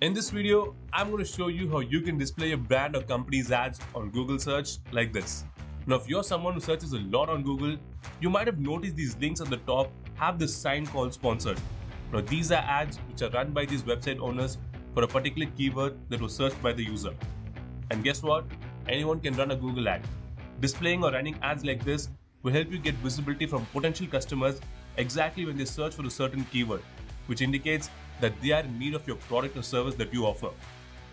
In this video, I'm going to show you how you can display your brand or company's ads on Google search like this. Now, if you're someone who searches a lot on Google, you might have noticed these links at the top have this sign called sponsored. Now, these are ads which are run by these website owners for a particular keyword that was searched by the user. And guess what? Anyone can run a Google ad. Displaying or running ads like this will help you get visibility from potential customers exactly when they search for a certain keyword, which indicates that they are in need of your product or service that you offer.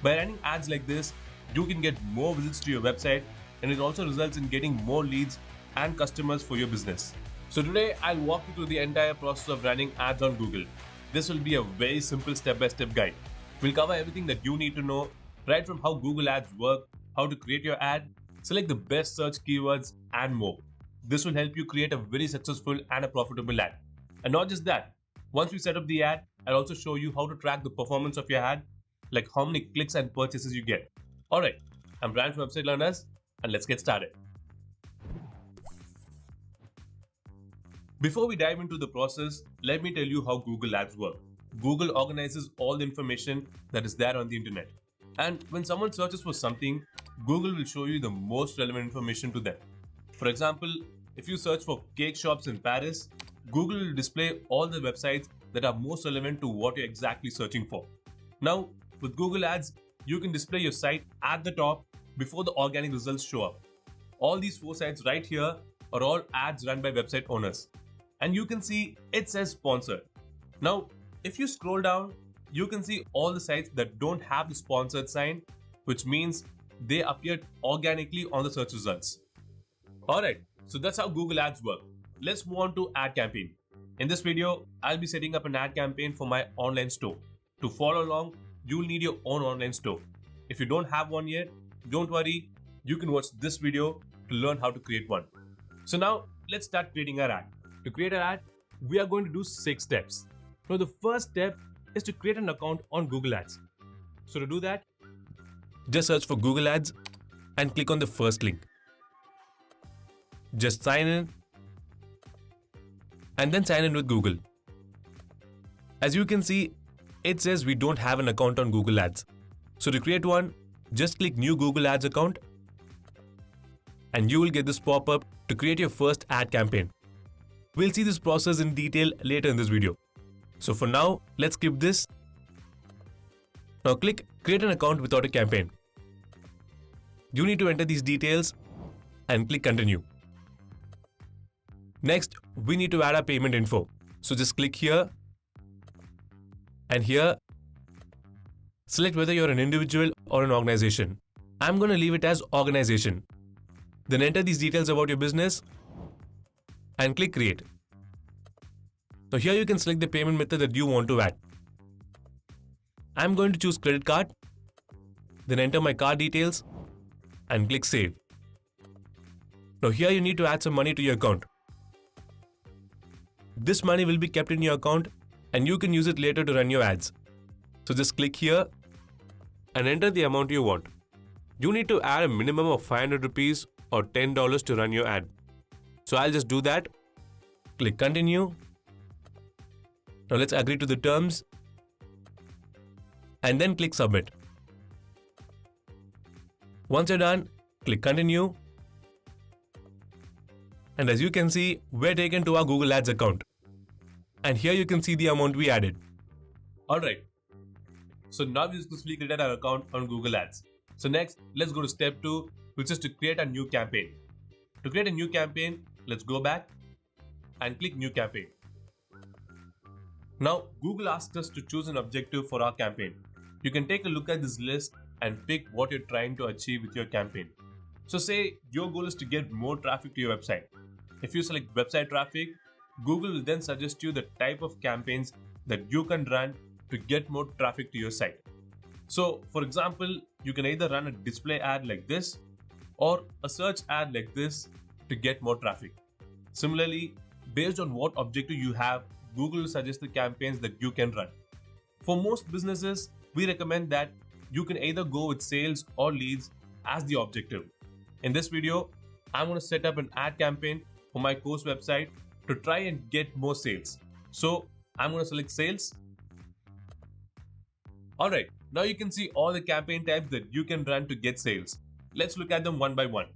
By running ads like this, you can get more visits to your website, and it also results in getting more leads and customers for your business. So today, I'll walk you through the entire process of running ads on Google. This will be a very simple step-by-step guide. We'll cover everything that you need to know, right from how Google Ads work, how to create your ad, select the best search keywords, and more. This will help you create a very successful and a profitable ad. And not just that, once we set up the ad, I'll also show you how to track the performance of your ad, like how many clicks and purchases you get. Alright, I'm Brian from Website Learners, and let's get started. Before we dive into the process, let me tell you how Google Ads work. Google organizes all the information that is there on the internet. And when someone searches for something, Google will show you the most relevant information to them. For example, if you search for cake shops in Paris, Google will display all the websites that are most relevant to what you're exactly searching for. Now, with Google Ads, you can display your site at the top before the organic results show up. All these 4 sites right here are all ads run by website owners. And you can see it says sponsored. Now, if you scroll down, you can see all the sites that don't have the sponsored sign, which means they appeared organically on the search results. Alright, so that's how Google Ads work. Let's move on to ad campaign. In this video, I'll be setting up an ad campaign for my online store. To follow along, you'll need your own online store. If you don't have one yet, don't worry, you can watch this video to learn how to create one. So now, let's start creating our ad. To create an ad, we are going to do 6 steps. Now the first step is to create an account on Google Ads. So to do that, just search for Google Ads and click on the first link. Just sign in and then sign in with Google. As you can see, it says we don't have an account on Google Ads. So to create one, just click New Google Ads account and you will get this pop-up to create your first ad campaign. We'll see this process in detail later in this video. So for now, let's skip this. Now click Create an account without a campaign. You need to enter these details and click Continue. Next, we need to add our payment info. So just click here and here. Select whether you're an individual or an organization. I'm going to leave it as organization. Then enter these details about your business and click Create. Now here you can select the payment method that you want to add. I'm going to choose credit card. Then enter my card details and click Save. Now here you need to add some money to your account. This money will be kept in your account and you can use it later to run your ads. So just click here and enter the amount you want. You need to add a minimum of 500 rupees or $10 to run your ad. So I'll just do that. Click Continue. Now let's agree to the terms and then click Submit. Once you're done, click Continue. And as you can see, we're taken to our Google Ads account. And here you can see the amount we added. Alright, so now we've successfully created our account on Google Ads. So next, let's go to step 2, which is to create a new campaign. To create a new campaign, let's go back and click New Campaign. Now, Google asks us to choose an objective for our campaign. You can take a look at this list and pick what you're trying to achieve with your campaign. So say your goal is to get more traffic to your website. If you select website traffic, Google will then suggest you the type of campaigns that you can run to get more traffic to your site. So for example, you can either run a display ad like this or a search ad like this to get more traffic. Similarly, based on what objective you have, Google will suggest the campaigns that you can run. For most businesses, we recommend that you can either go with sales or leads as the objective. In this video, I'm going to set up an ad campaign for my course website to try and get more sales. So I'm going to select sales Alright, now you can see all the campaign types that you can run to get sales. Let's look at them one by one.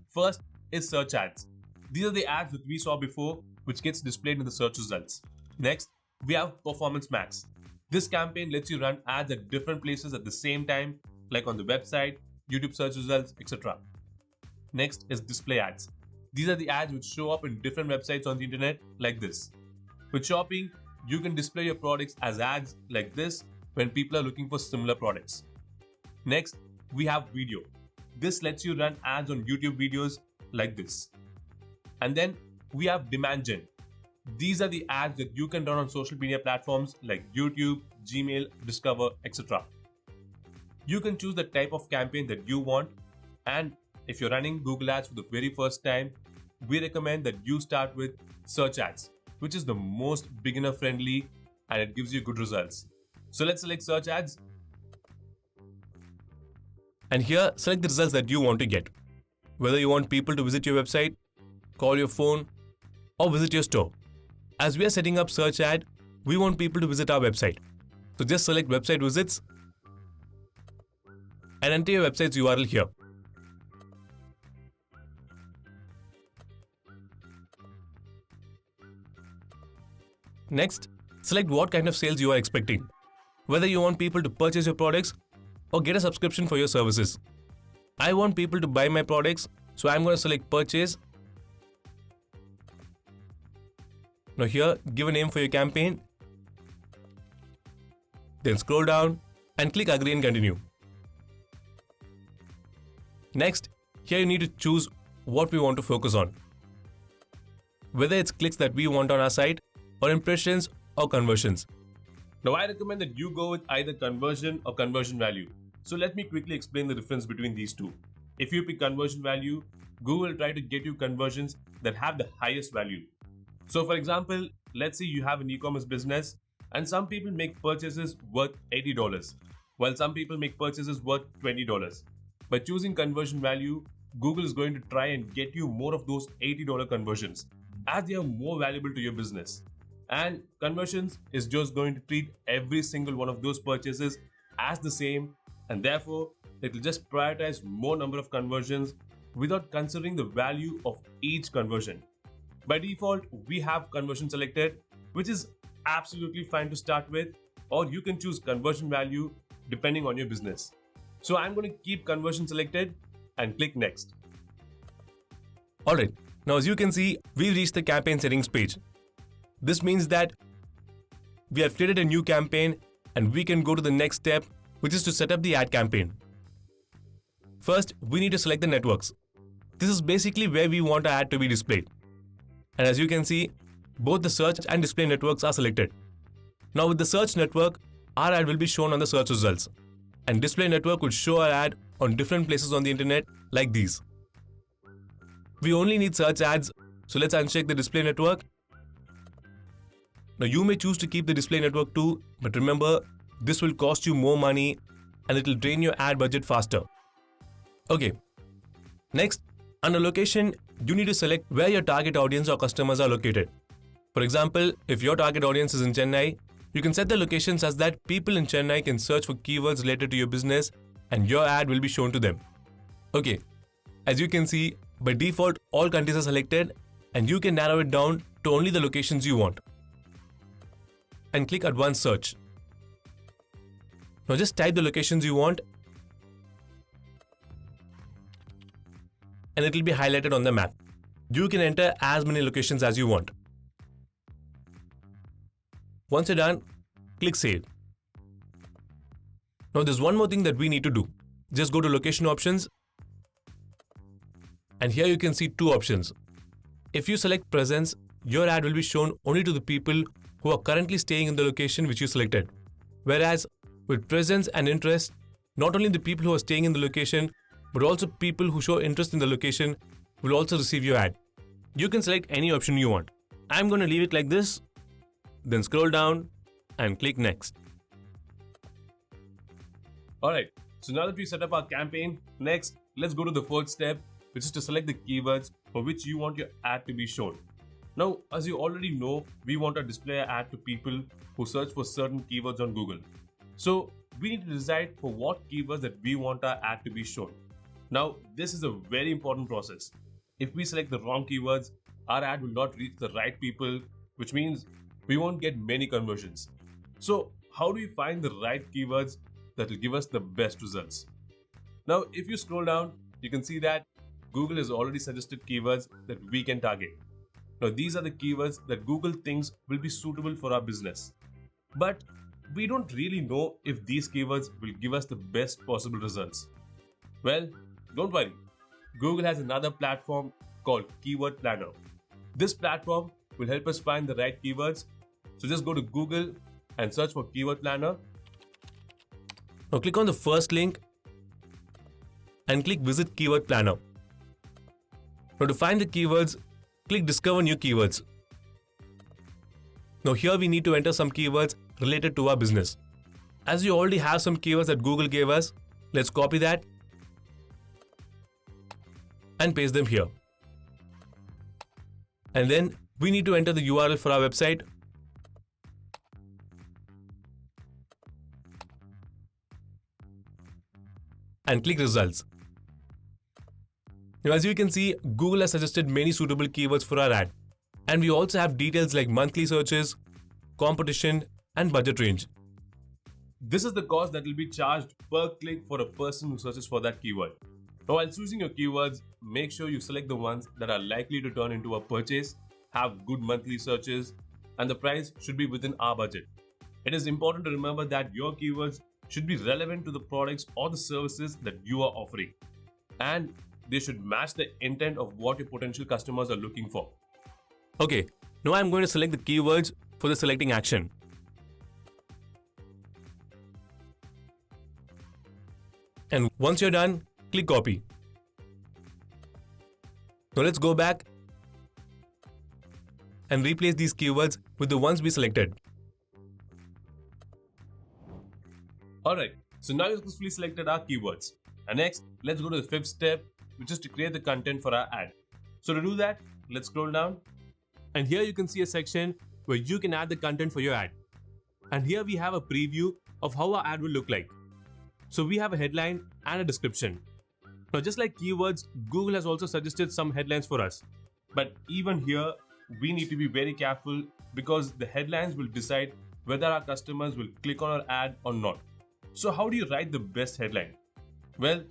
First is search ads. These are the ads that we saw before, which gets displayed in the search results. Next, we have Performance Max. This campaign lets you run ads at different places at the same time, like on the website, YouTube search results, etc. Next is display ads. These are the ads which show up in different websites on the internet like this. With shopping, you can display your products as ads like this when people are looking for similar products. Next, we have video. This lets you run ads on YouTube videos like this. And then we have demand gen. These are the ads that you can run on social media platforms like YouTube, Gmail, Discover, etc. You can choose the type of campaign that you want, and if you're running Google Ads for the very first time, we recommend that you start with search ads, which is the most beginner friendly and it gives you good results. So let's select search ads. And here, select the results that you want to get. Whether you want people to visit your website, call your phone, or visit your store. As we are setting up search ad, we want people to visit our website. So just select website visits and enter your website's URL here. Next, select what kind of sales you are expecting. Whether you want people to purchase your products or get a subscription for your services. I want people to buy my products, so I'm going to select purchase. Now here, give a name for your campaign. Then scroll down and click agree and continue. Next, here you need to choose what we want to focus on. Whether it's clicks that we want on our site or impressions or conversions. Now I recommend that you go with either conversion or conversion value. So let me quickly explain the difference between these two. If you pick conversion value, Google will try to get you conversions that have the highest value. So for example, let's say you have an e-commerce business and some people make purchases worth $80, while some people make purchases worth $20. By choosing conversion value, Google is going to try and get you more of those $80 conversions as they are more valuable to your business. And conversions is just going to treat every single one of those purchases as the same, and therefore it will just prioritize more number of conversions without considering the value of each conversion. By default, we have conversion selected, which is absolutely fine to start with, or you can choose conversion value depending on your business. So I'm going to keep conversion selected and click next. Alright, now as you can see, we've reached the campaign settings page. This means that we have created a new campaign and we can go to the next step, which is to set up the ad campaign. First, we need to select the networks. This is basically where we want our ad to be displayed. And as you can see, both the search and display networks are selected. Now with the search network, our ad will be shown on the search results. And display network will show our ad on different places on the internet like these. We only need search ads, so let's uncheck the display network. Now you may choose to keep the display network too, but remember, this will cost you more money and it will drain your ad budget faster. Okay. Next, under location, you need to select where your target audience or customers are located. For example, if your target audience is in Chennai, you can set the location such that people in Chennai can search for keywords related to your business and your ad will be shown to them. Okay, as you can see, by default, all countries are selected and you can narrow it down to only the locations you want. And click Advanced Search. Now just type the locations you want and it will be highlighted on the map. You can enter as many locations as you want. Once you're done, click Save. Now there's one more thing that we need to do. Just go to Location Options and here you can see two options. If you select Presence, your ad will be shown only to the people who are currently staying in the location which you selected. Whereas with Presence and Interest, not only the people who are staying in the location, but also people who show interest in the location will also receive your ad. You can select any option you want. I'm going to leave it like this, then scroll down and click Next. Alright, so now that we set up our campaign, next let's go to the fourth step, which is to select the keywords for which you want your ad to be shown. Now, as you already know, we want to display our ad to people who search for certain keywords on Google. So we need to decide for what keywords that we want our ad to be shown. Now, this is a very important process. If we select the wrong keywords, our ad will not reach the right people, which means we won't get many conversions. So how do we find the right keywords that will give us the best results? Now, if you scroll down, you can see that Google has already suggested keywords that we can target. Now, these are the keywords that Google thinks will be suitable for our business. But we don't really know if these keywords will give us the best possible results. Well, don't worry. Google has another platform called Keyword Planner. This platform will help us find the right keywords. So just go to Google and search for Keyword Planner. Now click on the first link and click Visit Keyword Planner. Now to find the keywords, click Discover New Keywords. Now here we need to enter some keywords related to our business. As we already have some keywords that Google gave us, let's copy that and paste them here. And then we need to enter the URL for our website. And click Results. Now as you can see, Google has suggested many suitable keywords for our ad. And we also have details like monthly searches, competition, and budget range. This is the cost that will be charged per click for a person who searches for that keyword. Now while choosing your keywords, make sure you select the ones that are likely to turn into a purchase, have good monthly searches, and the price should be within our budget. It is important to remember that your keywords should be relevant to the products or the services that you are offering. And they should match the intent of what your potential customers are looking for. Okay, now I'm going to select the keywords for the selecting action. And once you're done, click Copy. Now let's go back and replace these keywords with the ones we selected. Alright, so now you've successfully selected our keywords. And next, let's go to the fifth step, which is to create the content for our ad. So to do that, let's scroll down. And here you can see a section where you can add the content for your ad. And here we have a preview of how our ad will look like. So we have a headline and a description. Now just like keywords, Google has also suggested some headlines for us. But even here, we need to be very careful because the headlines will decide whether our customers will click on our ad or not. So how do you write the best headline? Well,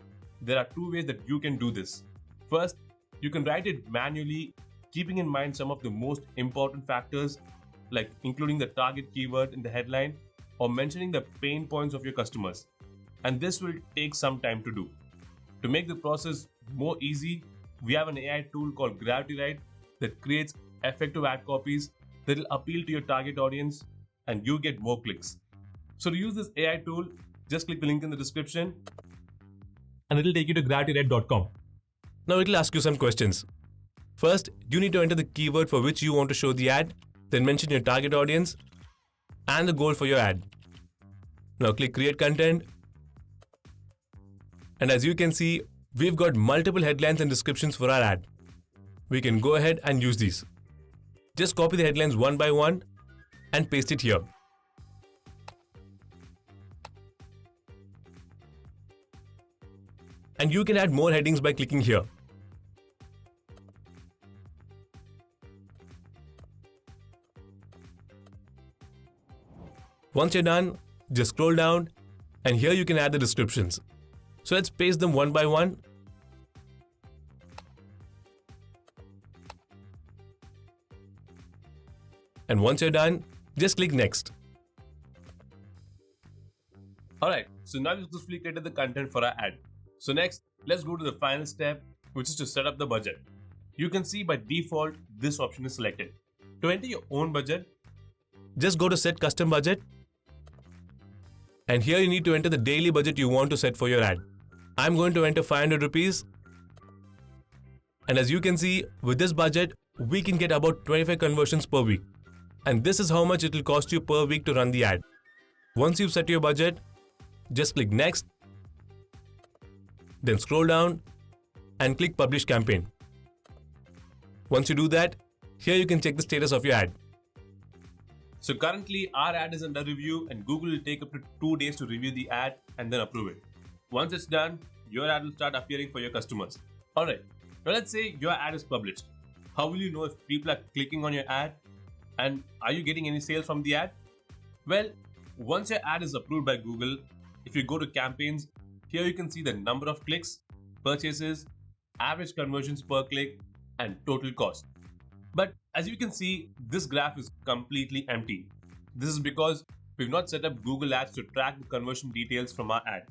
there are two ways that you can do this. First, you can write it manually, keeping in mind some of the most important factors like including the target keyword in the headline or mentioning the pain points of your customers. And this will take some time to do. To make the process more easy, we have an AI tool called GravityWrite that creates effective ad copies that will appeal to your target audience and you get more clicks. So to use this AI tool, just click the link in the description and it will take you to gravitywrite.com. Now it will ask you some questions. First, you need to enter the keyword for which you want to show the ad, then mention your target audience and the goal for your ad. Now click Create Content. And as you can see, we've got multiple headlines and descriptions for our ad. We can go ahead and use these. Just copy the headlines one by one and paste it here. And you can add more headings by clicking here. Once you're done, just scroll down and here you can add the descriptions. So let's paste them one by one. And once you're done, just click Next. Alright, so now we've successfully created the content for our ad. So next, let's go to the final step, which is to set up the budget. You can see by default, this option is selected. To enter your own budget, just go to Set Custom Budget. And here you need to enter the daily budget you want to set for your ad. I'm going to enter 500 rupees. And as you can see, with this budget, we can get about 25 conversions per week. And this is how much it will cost you per week to run the ad. Once you've set your budget, just click Next. Then scroll down and click Publish Campaign. Once you do that, here you can check the status of your ad. So currently our ad is under review and Google will take up to 2 days to review the ad and then approve it. Once it's done, your ad will start appearing for your customers. Alright, now let's say your ad is published. How will you know if people are clicking on your ad? And are you getting any sales from the ad? Well, once your ad is approved by Google, if you go to campaigns, here you can see the number of clicks, purchases, average conversions per click, and total cost. But as you can see, this graph is completely empty. This is because we've not set up Google Ads to track the conversion details from our ad.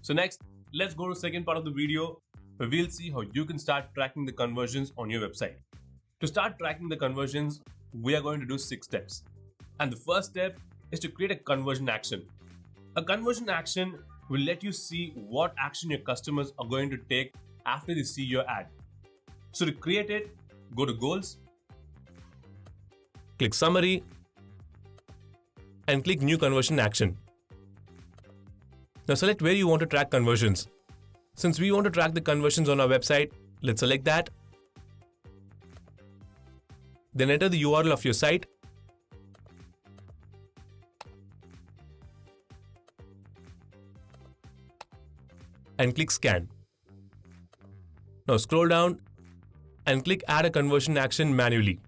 So next, let's go to the second part of the video where we'll see how you can start tracking the conversions on your website. To start tracking the conversions, we are going to do 6 steps. And the first step is to create a conversion action. A conversion action will let you see what action your customers are going to take after they see your ad. So to create it, go to Goals, click Summary, and click New Conversion Action. Now select where you want to track conversions. Since we want to track the conversions on our website, let's select that. Then enter the URL of your site. And click Scan. Now scroll down and click Add a Conversion Action manually.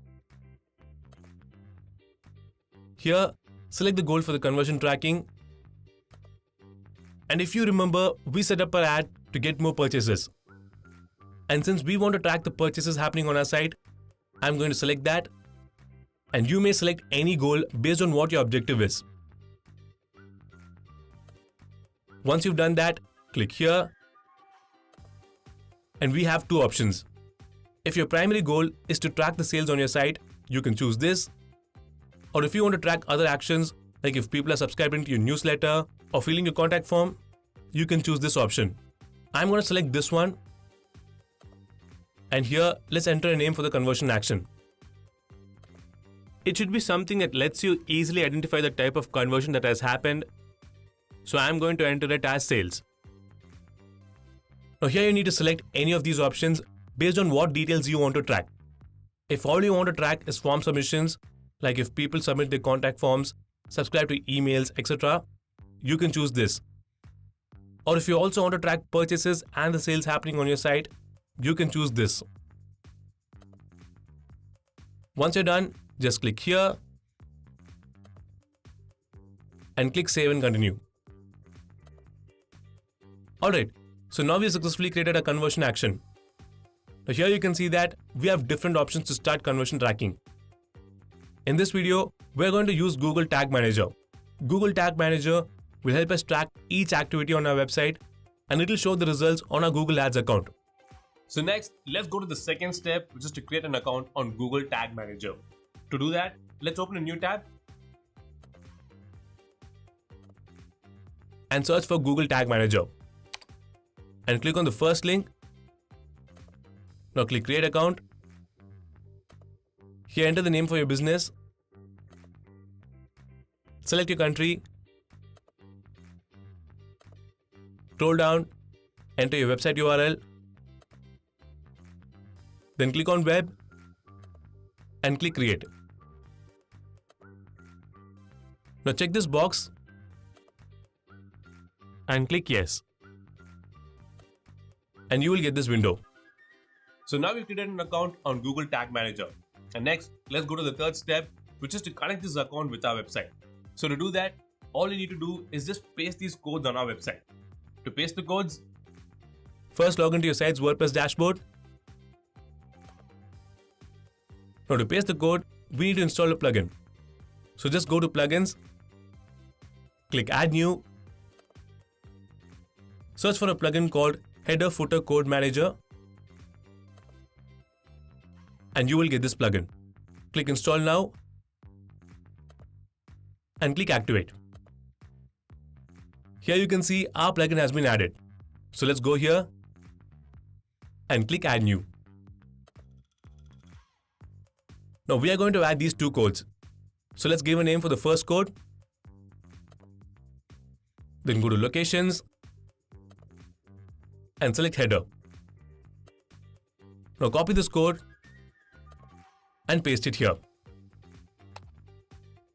Here, select the goal for the conversion tracking. And if you remember, we set up our ad to get more purchases. And since we want to track the purchases happening on our site, I'm going to select that. And you may select any goal based on what your objective is. Once you've done that, click here. And we have 2 options. If your primary goal is to track the sales on your site, you can choose this. Or if you want to track other actions, like if people are subscribing to your newsletter or filling your contact form, you can choose this option. I'm going to select this one. And here, let's enter a name for the conversion action. It should be something that lets you easily identify the type of conversion that has happened. So I'm going to enter it as sales. Now here you need to select any of these options based on what details you want to track. If all you want to track is form submissions, like if people submit their contact forms, subscribe to emails, etc., you can choose this. Or if you also want to track purchases and the sales happening on your site, you can choose this. Once you're done, just click here and click Save and Continue. Alright, so now we have successfully created a conversion action. Now here you can see that we have different options to start conversion tracking. In this video, we're going to use Google Tag Manager. Google Tag Manager will help us track each activity on our website and it will show the results on our Google Ads account. So next, let's go to the second step, which is to create an account on Google Tag Manager. To do that, let's open a new tab and search for Google Tag Manager. And click on the first link. Now click Create Account. Here enter the name for your business. Select your country. Scroll down, enter your website URL. Then click on Web and click Create. Now check this box and click Yes. And you will get this window. So now we've created an account on Google Tag Manager. And next, let's go to the third step, which is to connect this account with our website. So to do that, all you need to do is just paste these codes on our website. To paste the codes, first log into your site's WordPress dashboard. Now to paste the code, we need to install a plugin. So just go to Plugins, click Add New, search for a plugin called Header Footer Code Manager, and you will get this plugin. Click Install Now and click Activate. Here you can see our plugin has been added. So let's go here and click Add New. Now we are going to add these 2 codes. So let's give a name for the first code. Then go to Locations and select Header. Now copy this code and paste it here.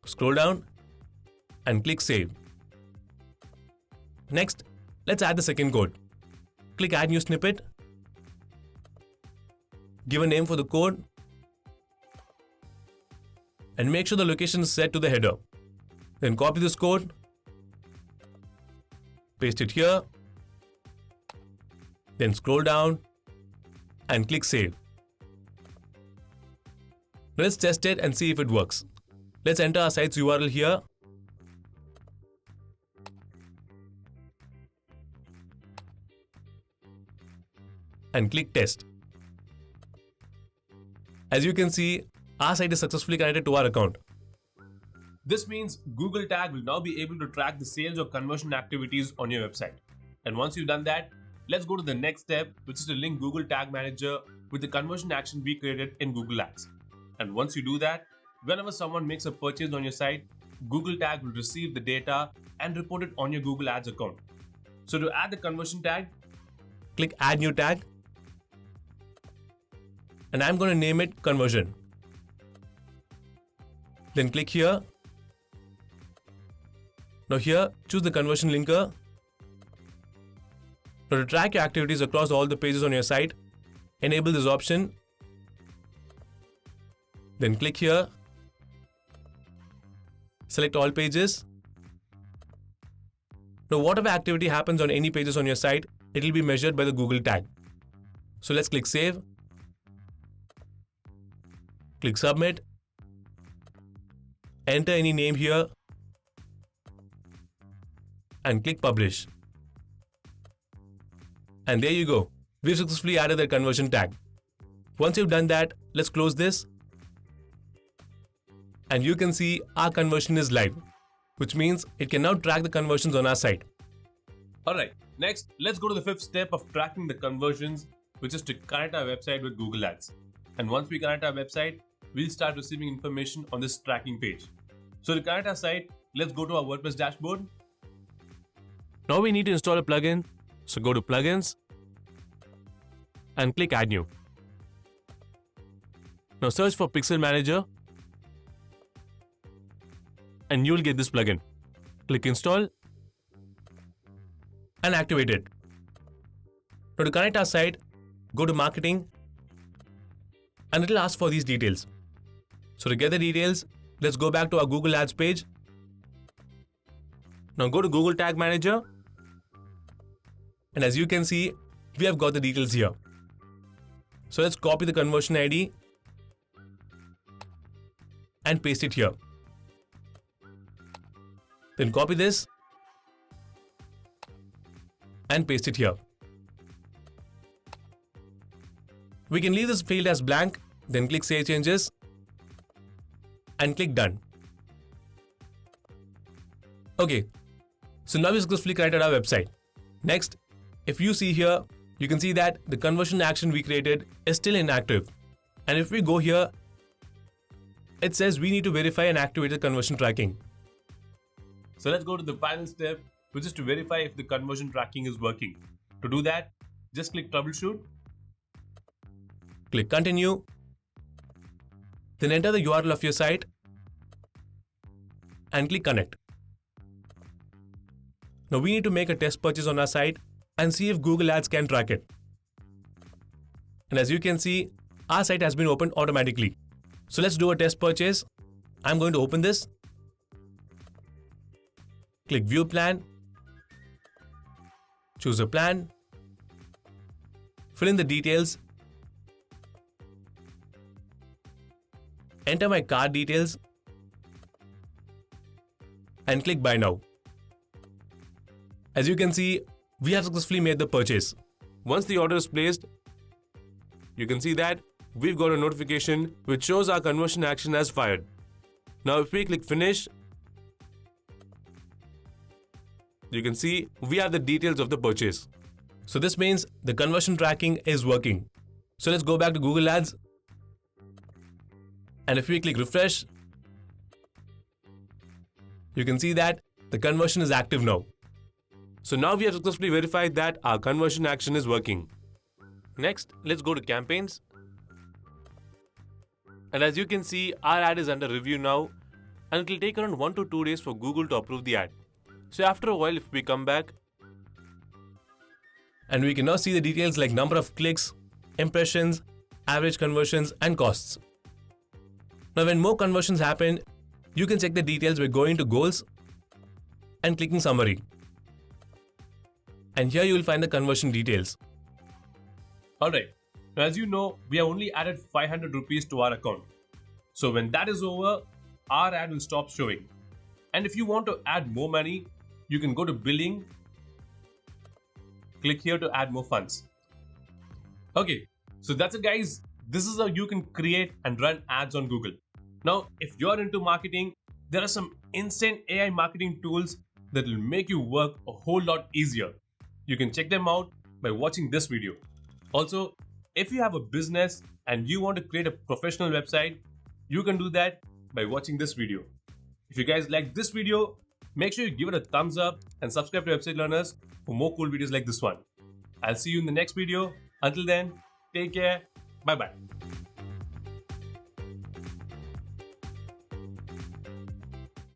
Scroll down and click Save. Next, let's add the second code. Click Add New Snippet. Give a name for the code. And make sure the location is set to the header. Then copy this code. Paste it here. Then scroll down and click Save. Let's test it and see if it works. Let's enter our site's URL here. And click Test. As you can see, our site is successfully connected to our account. This means Google Tag will now be able to track the sales or conversion activities on your website. And once you've done that, let's go to the next step, which is to link Google Tag Manager with the conversion action we created in Google Ads. And once you do that, whenever someone makes a purchase on your site, Google Tag will receive the data and report it on your Google Ads account. So to add the conversion tag, click Add New Tag. And I'm going to name it Conversion. Then click here. Now here, choose the conversion linker. Now to track your activities across all the pages on your site, enable this option. Then click here. Select all pages. Now whatever activity happens on any pages on your site, it will be measured by the Google tag. So let's click Save. Click Submit. Enter any name here. And click Publish. And there you go. We've successfully added the conversion tag. Once you've done that, let's close this. And you can see our conversion is live, which means it can now track the conversions on our site. Alright, next let's go to the fifth step of tracking the conversions, which is to connect our website with Google Ads. And once we connect our website, we'll start receiving information on this tracking page. So to connect our site, let's go to our WordPress dashboard. Now we need to install a plugin, so go to Plugins and click Add New. Now search for Pixel Manager and you'll get this plugin. Click Install and activate it. Now to connect our site, go to Marketing and it'll ask for these details. So to get the details, let's go back to our Google Ads page. Now go to Google Tag Manager. And as you can see, we have got the details here. So let's copy the conversion ID and paste it here. Then copy this and paste it here. We can leave this field as blank, then click Save Changes and click Done. Okay, so now we successfully created our website. Next, if you see here, you can see that the conversion action we created is still inactive. And if we go here, it says we need to verify and activate the conversion tracking. So let's go to the final step, which is to verify if the conversion tracking is working. To do that, just click Troubleshoot. Click Continue. Then enter the URL of your site and click Connect. Now we need to make a test purchase on our site and see if Google Ads can track it. And as you can see, our site has been opened automatically. So let's do a test purchase. I'm going to open this. Click View Plan. Choose a plan. Fill in the details. Enter my card details. And click Buy Now. As you can see, we have successfully made the purchase. Once the order is placed, you can see that we've got a notification which shows our conversion action as fired. Now if we click Finish, you can see we have the details of the purchase. So this means the conversion tracking is working. So let's go back to Google Ads. And if we click Refresh, you can see that the conversion is active now. So now we have successfully verified that our conversion action is working. Next, let's go to Campaigns. And as you can see, our ad is under review now. and it will take around 1 to 2 days for Google to approve the ad. So after a while, if we come back, and we can now see the details like number of clicks, impressions, average conversions, and costs. Now when more conversions happen, you can check the details by going to goals and clicking summary. And here you will find the conversion details. Alright, now as you know, we have only added 500 rupees to our account. So when that is over, our ad will stop showing. And if you want to add more money, you can go to billing, click here to add more funds. Okay, so that's it guys. This is how you can create and run ads on Google. Now, if you're into marketing, there are some insane AI marketing tools that will make you work a whole lot easier. You can check them out by watching this video. Also, if you have a business and you want to create a professional website, you can do that by watching this video. If you guys like this video, make sure you give it a thumbs up and subscribe to Website Learners for more cool videos like this one. I'll see you in the next video. Until then, take care. Bye bye.